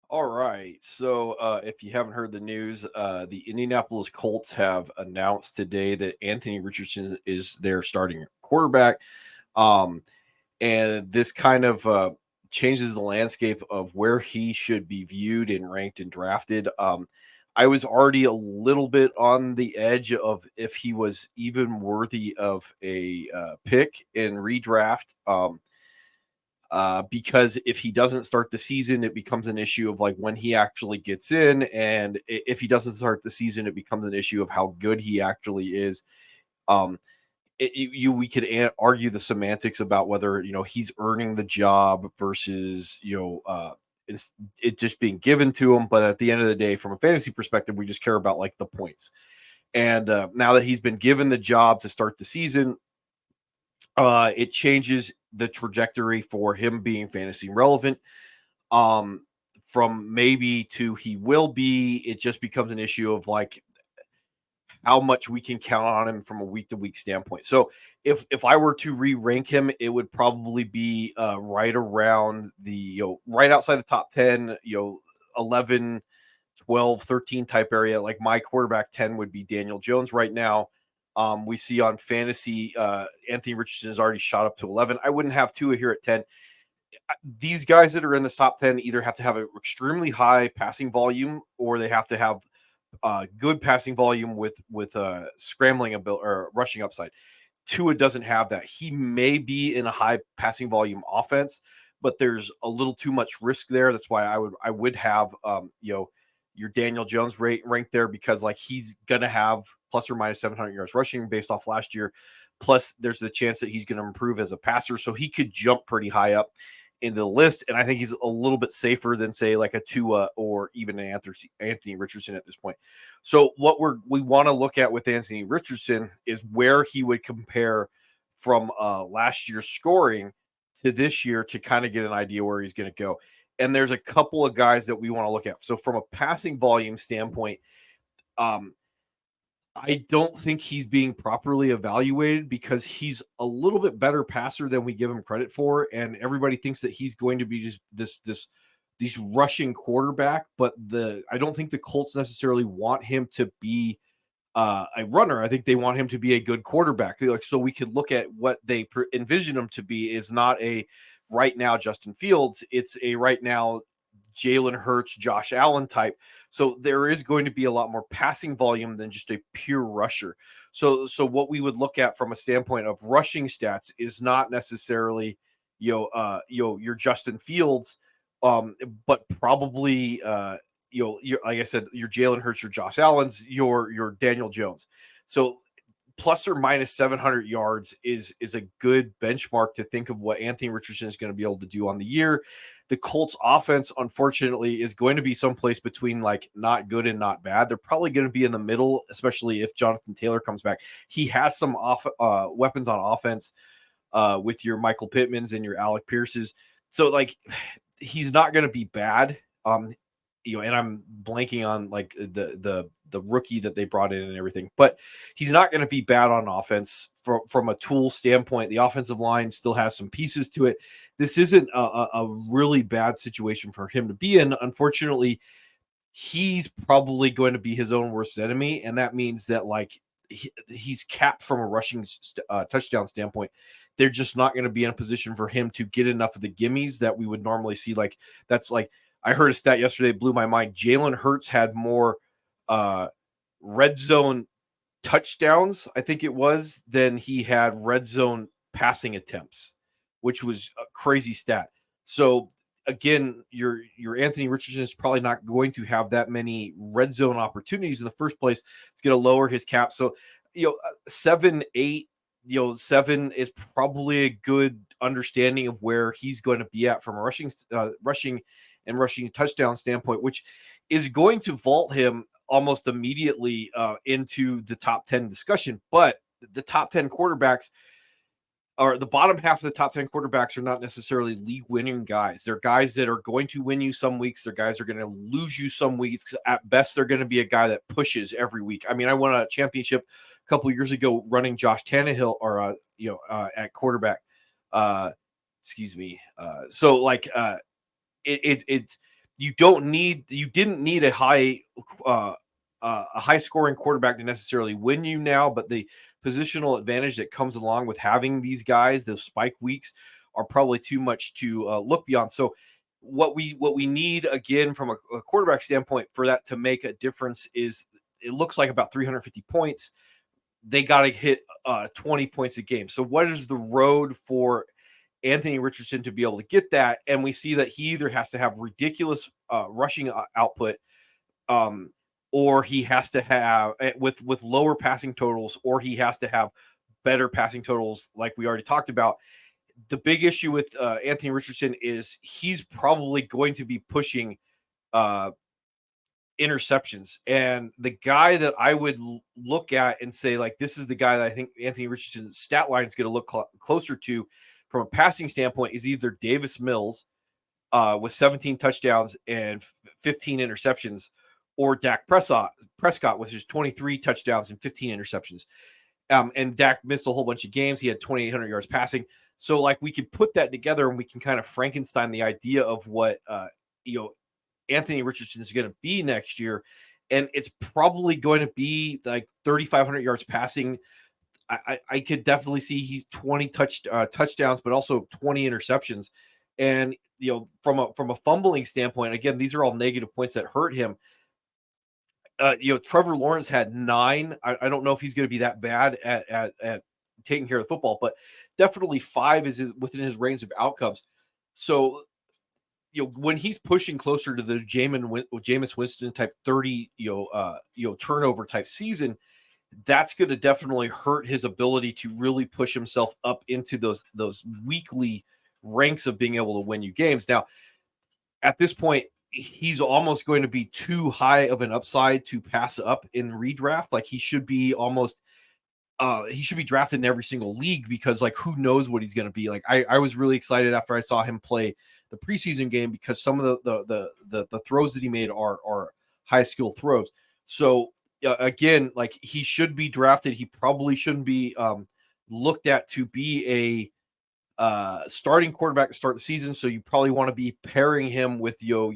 All right. So, if you haven't heard the news, the Indianapolis Colts have announced today that Anthony Richardson is their starting quarterback. Um, and this kind of changes the landscape of where he should be viewed and ranked and drafted. I was already a little bit on the edge of if he was even worthy of a pick in redraft. Because if he doesn't start the season, it becomes an issue of like when he actually gets in, and if he doesn't start the season, it becomes an issue of how good he actually is. Um, we could argue the semantics about whether he's earning the job versus it just being given to him. But at the end of the day, from a fantasy perspective, we just care about like the points. And now that he's been given the job to start the season, it changes the trajectory for him being fantasy relevant. Um, from maybe to he will be, it just becomes an issue of like how much we can count on him from a week to week standpoint. So if I were to re-rank him, it would probably be right around the right outside the top 10, 11, 12, 13 type area. Like my quarterback 10 would be Daniel Jones right now. We see on fantasy, Anthony Richardson has already shot up to 11. I wouldn't have Tua here at 10. These guys that are in this top 10 either have to have an extremely high passing volume or they have to have good passing volume with scrambling ability or rushing upside. Tua doesn't have that. He may be in a high passing volume offense, but there's a little too much risk there. That's why I would have your Daniel Jones rate ranked there because like he's gonna have plus or minus 700 yards rushing based off last year. Plus, there's the chance that he's going to improve as a passer, so he could jump pretty high up into the list. And I think he's a little bit safer than say like a Tua or even an Anthony Richardson at this point. So what we want to look at with Anthony Richardson is where he would compare from last year's scoring to this year to kind of get an idea where he's going to go. And there's a couple of guys that we want to look at. So from a passing volume standpoint, um, I don't think he's being properly evaluated because he's a little bit better passer than we give him credit for, and everybody thinks that he's going to be just these rushing quarterback. But I don't think the Colts necessarily want him to be a runner. I think they want him to be a good quarterback. Like so, we could look at what they envision him to be is not a right now Justin Fields. It's a right now Jalen Hurts, Josh Allen type. So there is going to be a lot more passing volume than just a pure rusher. So what we would look at from a standpoint of rushing stats is not necessarily your Justin Fields, but probably your like I said, your Jalen Hurts, your Josh Allen's, your Daniel Jones. So plus or minus 700 yards is a good benchmark to think of what Anthony Richardson is going to be able to do on the year. The Colts offense, unfortunately, is going to be someplace between like not good and not bad. They're probably going to be in the middle, especially if Jonathan Taylor comes back. He has some weapons on offense with your Michael Pittmans and your Alec Pierces. So like he's not going to be bad. And I'm blanking on like the rookie that they brought in and everything, but he's not going to be bad on offense from a tool standpoint. The offensive line still has some pieces to it. This isn't a really bad situation for him to be in. Unfortunately, he's probably going to be his own worst enemy, and that means that like he's capped from a rushing touchdown standpoint. They're just not going to be in a position for him to get enough of the gimmies that we would normally see. Like that's like I heard a stat yesterday, blew my mind. Jalen Hurts had more uh, red zone touchdowns, I think it was, than he had red zone passing attempts, which was a crazy stat. So again, your Anthony Richardson is probably not going to have that many red zone opportunities in the first place. It's going to lower his cap. So 7, 8, 7 is probably a good understanding of where he's going to be at from a rushing and rushing touchdown standpoint, which is going to vault him almost immediately into the top 10 discussion. But the top 10 quarterbacks or the bottom half of the top 10 quarterbacks are not necessarily league winning guys. They're guys that are going to win you some weeks. They're guys that are going to lose you some weeks. At best, they're going to be a guy that pushes every week. I mean, I won a championship a couple years ago running Josh Tannehill or, at quarterback. Excuse me. So like, it's you didn't need uh, a high scoring quarterback to necessarily win you now, but the positional advantage that comes along with having these guys, those spike weeks, are probably too much to look beyond. So what we need again from a quarterback standpoint for that to make a difference is it looks like about 350 points. They got to hit 20 points a game. So what is the road for Anthony Richardson to be able to get that? And we see that he either has to have ridiculous rushing output, um, or he has to have with lower passing totals, or he has to have better passing totals, like we already talked about. The big issue with Anthony Richardson is he's probably going to be pushing uh, interceptions. And the guy that I would look at and say, like, this is the guy that I think Anthony Richardson's stat line is going to look closer to from a passing standpoint is either Davis Mills with 17 touchdowns and 15 interceptions, or Dak Prescott with his 23 touchdowns and 15 interceptions. And Dak missed a whole bunch of games. He had 2,800 yards passing. So, like, we could put that together and we can kind of Frankenstein the idea of what, Anthony Richardson is going to be next year. And it's probably going to be like 3,500 yards passing. I could definitely see he's 20 touchdowns, but also 20 interceptions. And, from a fumbling standpoint, again, these are all negative points that hurt him. Trevor Lawrence had 9. I don't know if he's going to be that bad at taking care of the football, but definitely 5 is within his range of outcomes. So, when he's pushing closer to the Jameis Winston type 30, turnover type season, that's going to definitely hurt his ability to really push himself up into those weekly ranks of being able to win you games. Now, at this point, he's almost going to be too high of an upside to pass up in redraft. Like, he should be drafted in every single league, because, like, who knows what he's going to be. Like, I was really excited after I saw him play the preseason game, because some of the throws that he made are high skill throws. So again, like, he should be drafted. He probably shouldn't be looked at to be a starting quarterback to start the season. So you probably want to be pairing him with your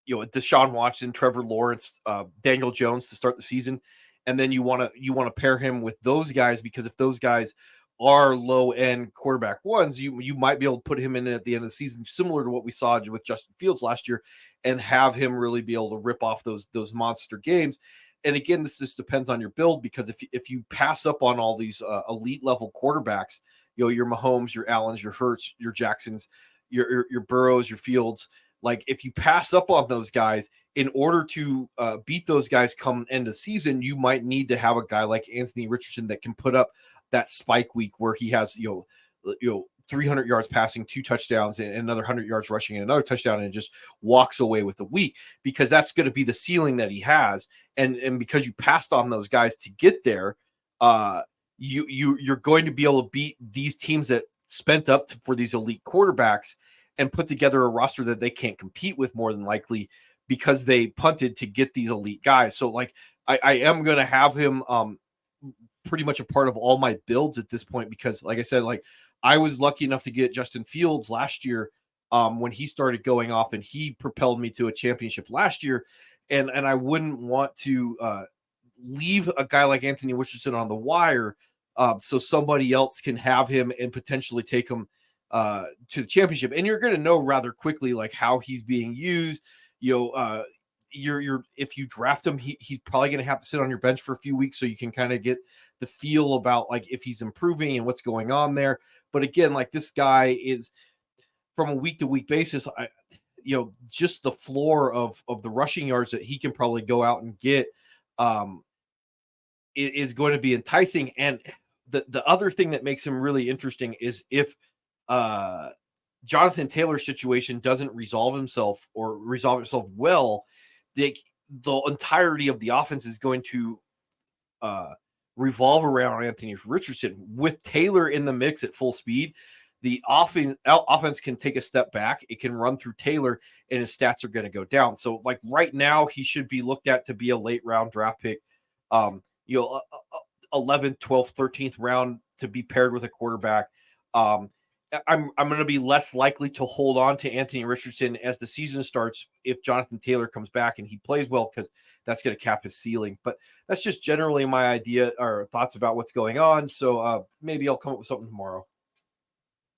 Deshaun Watson, Trevor Lawrence, Daniel Jones to start the season, and then you want to pair him with those guys, because if those guys are low end quarterback ones, you might be able to put him in at the end of the season, similar to what we saw with Justin Fields last year, and have him really be able to rip off those monster games. And again, this just depends on your build, because if you pass up on all these elite level quarterbacks, your Mahomes, your Allens, your Hurts, your Jacksons, your Burrows, your Fields, like, if you pass up on those guys, in order to beat those guys come end of season, you might need to have a guy like Anthony Richardson that can put up that spike week where he has 300 yards passing, 2 touchdowns, and another 100 yards rushing and another touchdown, and just walks away with the week, because that's going to be the ceiling that he has. And because you passed on those guys to get there, you're going to be able to beat these teams that spent up for these elite quarterbacks and put together a roster that they can't compete with, more than likely, because they punted to get these elite guys. So, like, I am going to have him pretty much a part of all my builds at this point, because, like I said, like, I was lucky enough to get Justin Fields last year when he started going off, and he propelled me to a championship last year. And I wouldn't want to leave a guy like Anthony Richardson on the wire so somebody else can have him and potentially take him to the championship. And you're going to know rather quickly, like, how he's being used. If you draft him, he's probably going to have to sit on your bench for a few weeks, so you can kind of get the feel about, like, if he's improving and what's going on there. But again, like, this guy is, from a week to week basis, just the floor of the rushing yards that he can probably go out and get is going to be enticing. And the other thing that makes him really interesting is if Jonathan Taylor's situation doesn't resolve itself well, the entirety of the offense is going to revolve around Anthony Richardson. With Taylor in the mix at full speed, the offense can take a step back. It can run through Taylor, and his stats are going to go down. So, like, right now, he should be looked at to be a late round draft pick, 11th, 12th, 13th round, to be paired with a quarterback. I'm going to be less likely to hold on to Anthony Richardson as the season starts if Jonathan Taylor comes back and he plays well, because that's going to cap his ceiling. But that's just generally my idea or thoughts about what's going on. So maybe I'll come up with something tomorrow.